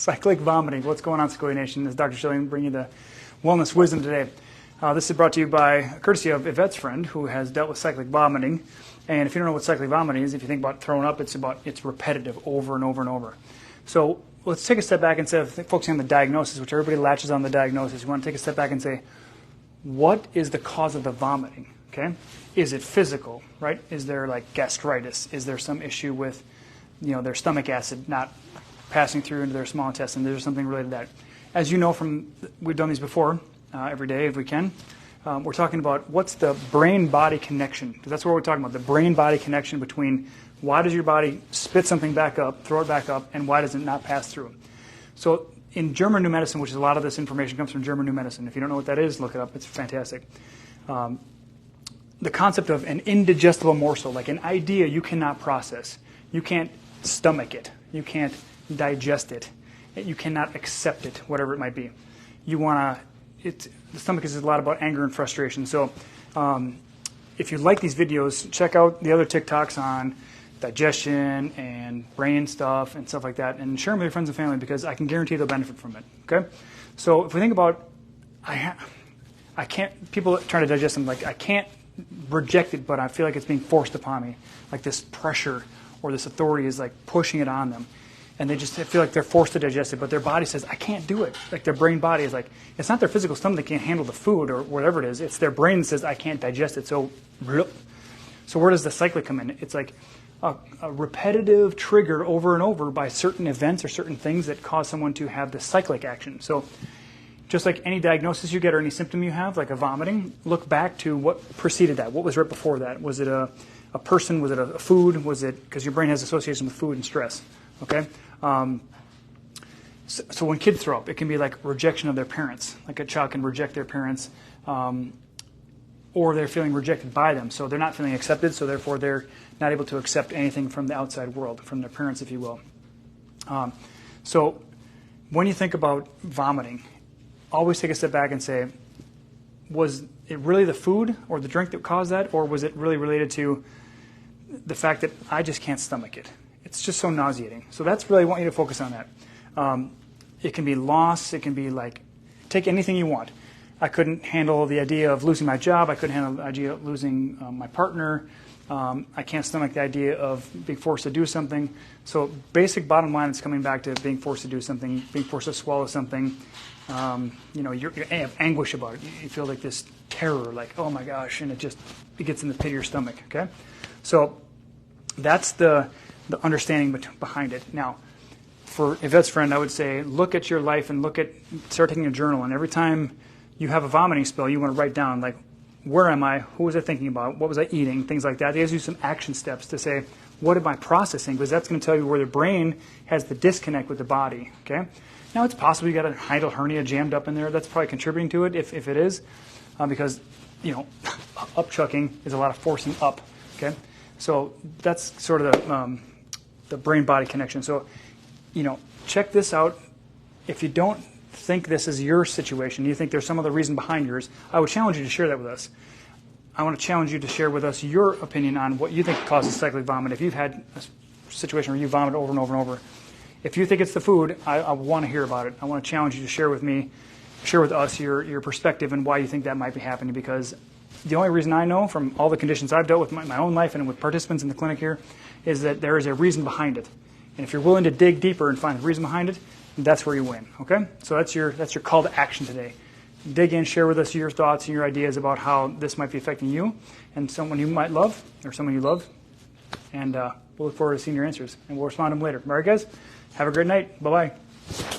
Cyclic vomiting. What's going on, Secoya Nation? This is Dr. Schilling bringing you the wellness wisdom today. This is brought to you by courtesy of Yvette's friend who has dealt with cyclic vomiting. And if you don't know what cyclic vomiting is, if you think about throwing up, it's repetitive over and over and over. So let's take a step back instead of focusing on the diagnosis, which everybody latches on the diagnosis. You want to take a step back and say, what is the cause of the vomiting? Okay, is it physical? Right? Is there like gastritis? Is there some issue with, their stomach acid not passing through into their small intestine? There's something related to that. As you know from, we've done these before every day if we can. We're talking about what's the brain-body connection. Because that's what we're talking about, the brain-body connection between why does your body spit something back up, throw it back up, and why does it not pass through? So in German New Medicine, which is a lot of this information comes from German New Medicine. If you don't know what that is, look it up. It's fantastic. The concept of an indigestible morsel, like an idea you cannot process. You can't stomach it. You can't digest it. You cannot accept it, whatever it might be. You want to, the stomach is a lot about anger and frustration. So if you like these videos, check out the other TikToks on digestion and brain stuff and stuff like that, and share them with your friends and family because I can guarantee they'll benefit from it. Okay? So if we think about, I can't, people trying to digest them, like I can't reject it, but I feel like it's being forced upon me. Like this pressure or this authority is like pushing it on them. And they just feel like they're forced to digest it, but their body says, I can't do it. Like their brain body is like, it's not their physical stomach that can't handle the food or whatever it is. It's their brain that says, I can't digest it. So where does the cyclic come in? It's like a repetitive trigger over and over by certain events or certain things that cause someone to have the cyclic action. So just like any diagnosis you get or any symptom you have, like a vomiting, look back to what preceded that. What was right before that? Was it a person? Was it a food? Was it, because your brain has association with food and stress. Okay? So when kids throw up, it can be like rejection of their parents. Like a child can reject their parents, or they're feeling rejected by them. So they're not feeling accepted, so therefore they're not able to accept anything from the outside world, from their parents, if you will. So when you think about vomiting, always take a step back and say, was it really the food or the drink that caused that, or was it really related to the fact that I just can't stomach it? It's just so nauseating. So that's really, I want you to focus on that. It can be loss. It can be like, take anything you want. I couldn't handle the idea of losing my job. I couldn't handle the idea of losing my partner. I can't stomach the idea of being forced to do something. So basic bottom line is coming back to being forced to do something, being forced to swallow something. You have anguish about it. You feel like this terror, like, oh my gosh, and it gets in the pit of your stomach, okay? So that's the understanding behind it. Now, for Yvette's friend, I would say look at your life and start taking a journal, and every time you have a vomiting spell, you want to write down, like, where am I? Who was I thinking about? What was I eating? Things like that. They gives you some action steps to say, what am I processing? Because that's going to tell you where the brain has the disconnect with the body, okay? Now, it's possible you got a hiatal hernia jammed up in there. That's probably contributing to it, if it is, because, upchucking is a lot of forcing up, okay? So that's sort of the brain-body connection. So, check this out. If you don't think this is your situation, you think there's some other reason behind yours, I would challenge you to share that with us. I want to challenge you to share with us your opinion on what you think causes cyclic vomit. If you've had a situation where you vomit over and over and over, if you think it's the food, I want to hear about it. I want to challenge you to share with us your perspective and why you think that might be happening, because the only reason I know from all the conditions I've dealt with in my own life and with participants in the clinic here is that there is a reason behind it. And if you're willing to dig deeper and find the reason behind it, that's where you win, okay? So that's your call to action today. Dig in, share with us your thoughts and your ideas about how this might be affecting you and someone you might love or someone you love. And we'll look forward to seeing your answers, and we'll respond to them later. All right, guys? Have a great night. Bye-bye.